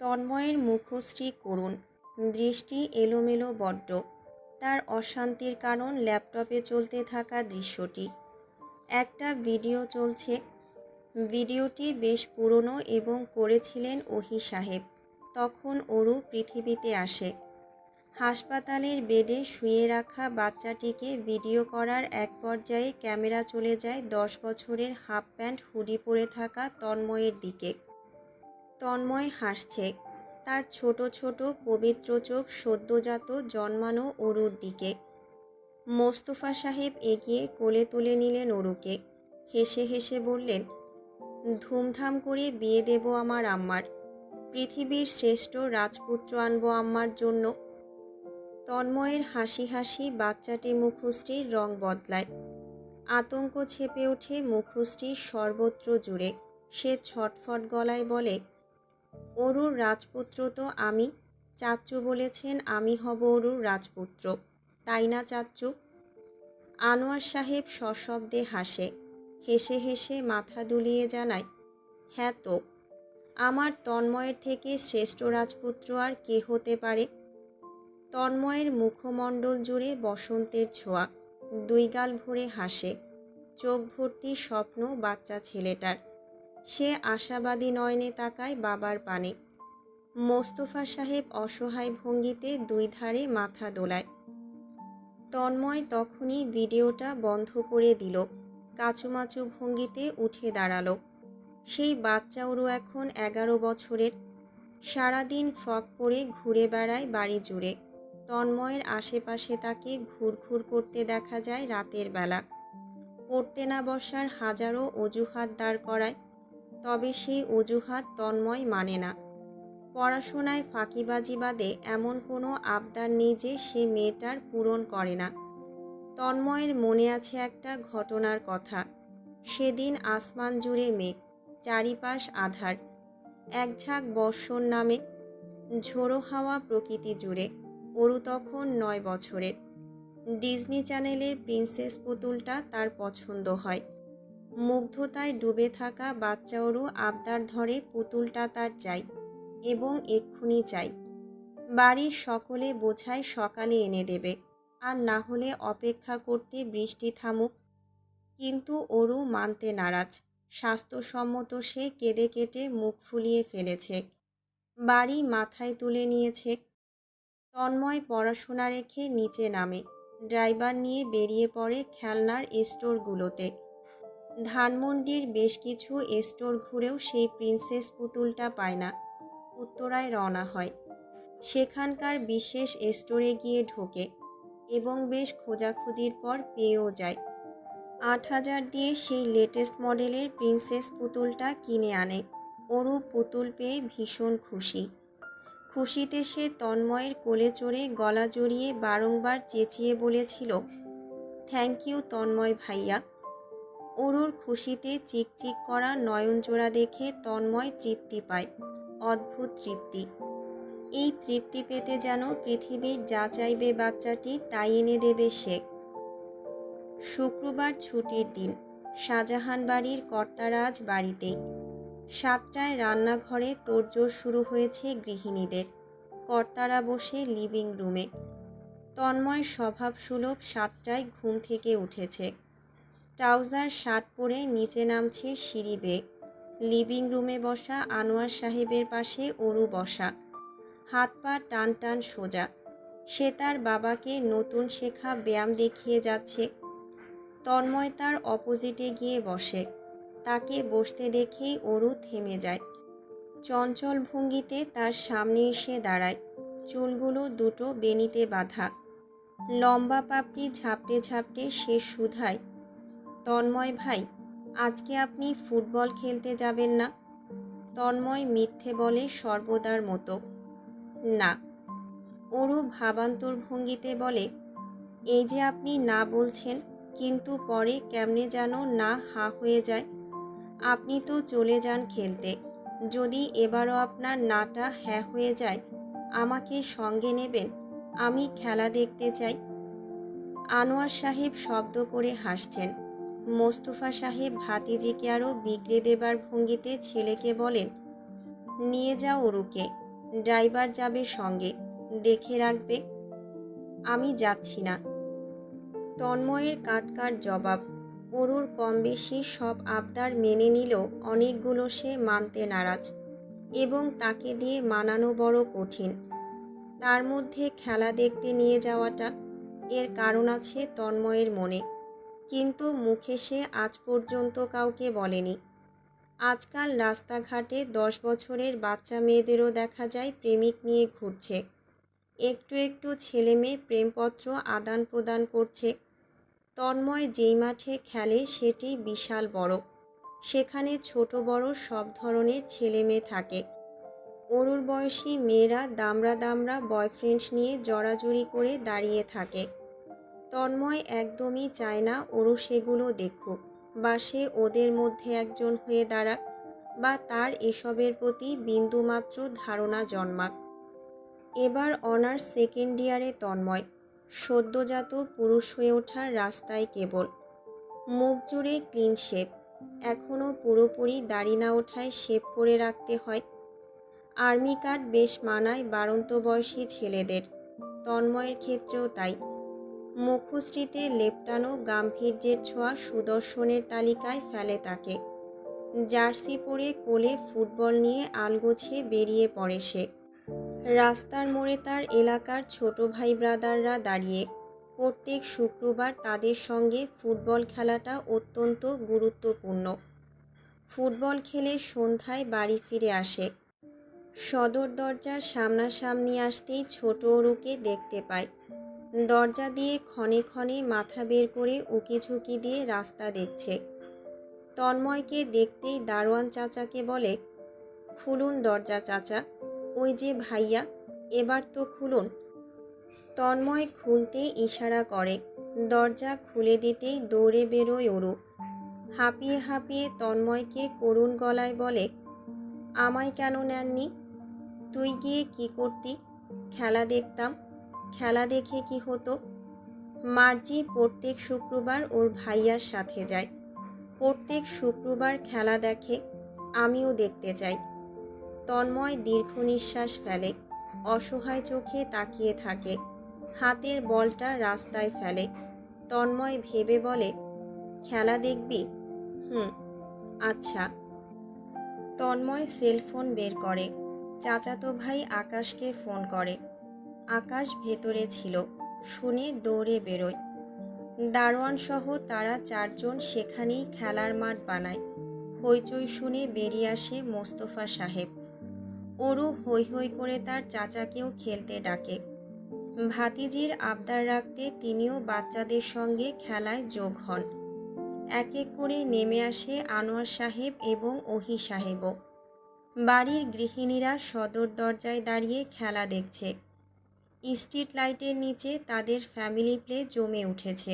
তন্ময়ের মুখশ্রী করুণ, দৃষ্টি এলোমেলো বড্ড। তার অশান্তির কারণ ল্যাপটপে চলতে থাকা দৃশ্যটি। একটা ভিডিও চলছে। ভিডিওটি বেশ পুরনো এবং করেছিলেন ওহি সাহেব। তখন অরু পৃথিবীতে আসে। হাসপাতালের বেডে শুয়ে রাখা বাচ্চাটিকে ভিডিও করার এক পর্যায়ে ক্যামেরা চলে যায় 10 বছরের হাফ প্যান্ট হুডি পরে থাকা তন্ময়ের দিকে। তন্ময় হাসছে, তার ছোট ছোট পবিত্র চোখ সদ্যজাত জন্মানো অরুর দিকে। মোস্তফা সাহেব এগিয়ে কোলে তুলে নিলেন অরুকে। হেসে হেসে বললেন, ধুমধাম করে বিয়ে দেব আমার আম্মার। পৃথিবীর শ্রেষ্ঠ রাজপুত্র আনবো আম্মার জন্য। তন্ময়ের হাসি হাসি বাচ্চাটি মুখশ্রীর রং বদলায়। আতঙ্ক ছেপে ওঠে মুখশ্রীর সর্বত্র জুড়ে। সে ছটফট গলায় বলে, অরুর রাজপুত্র তো আমি। চাচ্চু বলেছেন আমি হব অরুর রাজপুত্র, তাই না চাচ্চু? আনোয়ার সাহেব সশব্দে হাসে। হেসে হেসে মাথা দুলিয়ে জানায়, হ্যাঁ তো। আমার তন্ময়ের থেকে শ্রেষ্ঠ রাজপুত্র আর কে হতে পারে? তন্ময়ের মুখমণ্ডল জুড়ে বসন্তের ছোঁয়া। দুই গাল ভরে হাসে। চোখ ভর্তি স্বপ্ন বাচ্চা ছেলেটার। সে আশাবাদী নয়নে তাকায় বাবার পানে। মোস্তফা সাহেব অসহায় ভঙ্গিতে দুই ধারে মাথা দোলায়। তন্ময় তখনই ভিডিওটা বন্ধ করে দিল। কাচুমাচু ভঙ্গিতে উঠে দাঁড়ালো। সেই বাচ্চা অরু এখন 11 বছরের। সারাদিন ফ্রক পরে ঘুরে বেড়ায় বাড়ি জুড়ে। তন্ময়ের আশেপাশে তাকে ঘুরঘুর করতে দেখা যায় রাতের বেলা। পড়তে না বসার হাজারো অজুহাত দাঁড় করায়, তবে সেই অজুহাত তন্ময় মানে না। পড়াশোনায় ফাঁকিবাজি বাদে এমন কোনো আবদার নেই যে সে মেয়েটার পূরণ করে না। তন্ময়ের মনে আছে একটা ঘটনার কথা। সেদিন আসমান জুড়ে মেঘ, চারিপাশ আধার। এক ঝাঁক বর্ষণ নামে, ঝোড়ো হাওয়া প্রকৃতি জুড়ে। অরু তখন 9 বছরের। ডিজনি চ্যানেলের প্রিন্সেস পুতুলটা তার পছন্দ হয়। মুগ্ধতায় ডুবে থাকা বাচ্চা অরু আবদার ধরে পুতুলটা তার চাই, এবং এক্ষুনি চাই। বাড়ির সকলে বোঝায় সকালে এনে দেবে, আর না হলে অপেক্ষা করতে বৃষ্টি থামুক। কিন্তু অরু মানতে নারাজ। স্বাস্থ্যসম্মত সে কেঁদে কেটে মুখ ফুলিয়ে ফেলেছে। বাড়ি মাথায় তুলে নিয়েছে। তন্ময় পড়াশোনা রেখে নিচে নামে। ড্রাইভার নিয়ে বেরিয়ে পড়ে খেলনার স্টোরগুলোতে। ধানমন্ডির বেশ কিছু স্টোর ঘুরেও সেই প্রিন্সেস পুতুলটা পায় না। উত্তরায় রওনা হয়। সেখানকার বিশেষ স্টোরে গিয়ে ঢোকে এবং বেশ খোঁজাখুঁজির পর পেয়েও যায়। 8,000 দিয়ে সেই লেটেস্ট মডেলের প্রিন্সেস পুতুলটা কিনে আনে। অরু পুতুল পেয়ে ভীষণ খুশি। খুশিতে সে তন্ময়ের কোলে চড়ে গলা জড়িয়ে বারংবার চেঁচিয়ে বলেছিল, থ্যাংক ইউ তন্ময় ভাইয়া। অরুর খুশিতে চিকচিক করা নয়নজোড়া দেখে তন্ময় তৃপ্তি পায়, অদ্ভুত তৃপ্তি। এই তৃপ্তি পেতে যেন পৃথিবীর যা চাইবে বাচ্চাটি তাই এনে দেবে সে। শুক্রবার ছুটির দিন। শাহজাহান বাড়ির কর্তারা আজ বাড়িতেই। 7টায় রান্নাঘরে তোড়জোড় শুরু হয়েছে গৃহিণীদের। কর্তারা বসে লিভিং রুমে। তন্ময় স্বভাবসুলভ 7টায় ঘুম থেকে উঠেছে। ট্রাউজার শার্ট পরে নিচে নামছে সিঁড়ি বেয়ে। লিভিং রুমে বসা আনোয়ার সাহেবের পাশে অরু বসা। হাত পা টান টান সোজা। সে তার বাবাকে নতুন শেখা ব্যায়াম দেখিয়ে যাচ্ছে। তন্ময় তার অপোজিটে গিয়ে বসে। তাকে বসতে দেখেই অরু থেমে যায়। চঞ্চল ভঙ্গিতে তার সামনে এসে দাঁড়ায়। চুলগুলো দুটো বেনিতে বাঁধা। লম্বা পাপড়ি ঝাপটে ঝাপটে সে শুধায়, তন্ময় ভাই, আজকে আপনি ফুটবল খেলতে যাবেন না? তন্ময় মিথ্যে বলে সর্বদার মতো, না। অরু ভাবান্তর ভঙ্গিতে বলে, এই যে আপনি না বলছেন, কিন্তু পরে কেমনে যেন না হা হয়ে যায়। আপনি তো চলে যান খেলতে। যদি এবারও আপনার নাটা হ্যাঁ হয়ে যায়, আমাকে সঙ্গে নেবেন? আমি খেলা দেখতে চাই। আনোয়ার সাহেব শব্দ করে হাসছেন। মোস্তফা সাহেব ভাতিজিকে আরও বিগড়ে দেবার ভঙ্গিতে ছেলেকে বলেন, নিয়ে যাও অরুকে। ড্রাইভার যাবে সঙ্গে, দেখে রাখবে। আমি যাচ্ছি না। তন্ময়ের কাট জবাব। অরুর কম বেশি সব আবদার মেনে নিলেও অনেকগুলো সে মানতে নারাজ, এবং তাকে দিয়ে মানানো বড় কঠিন। তার মধ্যে খেলা দেখতে নিয়ে যাওয়াটা, এর কারণ আছে তন্ময়ের মনে, কিন্তু মুখে সে আজ পর্যন্ত কাউকে বলেনি। আজকাল রাস্তাঘাটে 10 বছরের বাচ্চা মেয়েদেরও দেখা যায় প্রেমিক নিয়ে ঘুরছে। একটু একটু ছেলে মেয়ে প্রেমপত্র আদান প্রদান করছে। তন্ময় যেই মাঠে খেলে সেটি বিশাল বড়। সেখানে ছোট বড় সব ধরনের ছেলে মেয়ে থাকে। অরুর বয়সী মেয়েরা দামড়া দামড়া বয়ফ্রেন্ডস নিয়ে জড়াজড়ি করে দাঁড়িয়ে থাকে। তন্ময় একদমই চায় না অরু সেগুলো দেখুক, বা সে ওদের মধ্যে একজন হয়ে দাঁড়াক, বা তার এসবের প্রতি বিন্দুমাত্র ধারণা জন্মাক। এবার অনার্স সেকেন্ড ইয়ারে তন্ময়, সদ্যজাত পুরুষ হয়ে ওঠার রাস্তায় কেবল। মুখ জুড়ে ক্লিন শেপ, এখনও পুরোপুরি দাড়ি না ওঠায় শেপ করে রাখতে হয়। আর্মি কাট বেশ মানায় বাড়ন্ত বয়সী ছেলেদের, তন্ময়ের ক্ষেত্রেও তাই। মুখশ্রীতে লেপটানো গাম্ভীর্যের ছোঁয়া সুদর্শনের তালিকায় ফেলে তাকে। জার্সি পরে কোলে ফুটবল নিয়ে আলগোছে বেরিয়ে পড়ে সে। রাস্তার মোড়ে তার এলাকার ছোট ভাই ব্রাদাররা দাঁড়িয়ে। প্রত্যেক শুক্রবার তাদের সঙ্গে ফুটবল খেলাটা অত্যন্ত গুরুত্বপূর্ণ। ফুটবল খেলে সন্ধ্যায় বাড়ি ফিরে আসে। সদর দরজার সামনাসামনি আসতেই ছোট অরুকে দেখতে পায়। দরজা দিয়ে ক্ষণে ক্ষণে মাথা বের করে উকিঝুঁকি দিয়ে রাস্তা দেখছে। তন্ময়কে দেখতেই দারোয়ান চাচাকে বলে, খুলুন দরজা চাচা, ওই যে ভাইয়া, এবার তো খুলুন। তন্ময় খুলতে ইশারা করে। দরজা খুলে দিতেই দৌড়ে বেরোয় অরু। হাঁপিয়ে হাঁপিয়ে তন্ময়কে করুণ গলায় বলে, আমায় কেন নেননি? তুই গিয়ে কি করতি? খেলা দেখতাম। খেলা দেখে কি হতো? মার্জি প্রত্যেক শুক্রবার ওর ভাইয়ার সাথে যায়। প্রত্যেক শুক্রবার খেলা দেখে, আমিও দেখতে চাই। তন্ময় দীর্ঘ নিঃশ্বাস ফেলে, অসহায় চোখে তাকিয়ে থাকে। হাতের বলটা রাস্তায় ফেলে। তন্ময় ভেবে বলে, খেলা দেখবি? আচ্ছা। তন্ময় সেলফোন বের করে। চাচাতো ভাই আকাশকে ফোন করে। আকাশ ভেতরে ছিল, শুনে দৌড়ে বেরোয়। দারোয়ান সহ তারা 4 জন সেখানেই খেলার মাঠ বানায়। হইচই শুনে বেরিয়ে আসে মোস্তফা সাহেব। অরু হৈ হৈ করে তার চাচাকেও খেলতে ডাকে। ভাতিজির আবদার রাখতে তিনিও বাচ্চাদের সঙ্গে খেলায় যোগ হন। এক এক করে নেমে আসে আনোয়ার সাহেব এবং ওহি সাহেবও। বাড়ির গৃহিণীরা সদর দরজায় দাঁড়িয়ে খেলা দেখছে। স্ট্রিট লাইটের নিচে তাদের ফ্যামিলি প্লে জমে উঠেছে।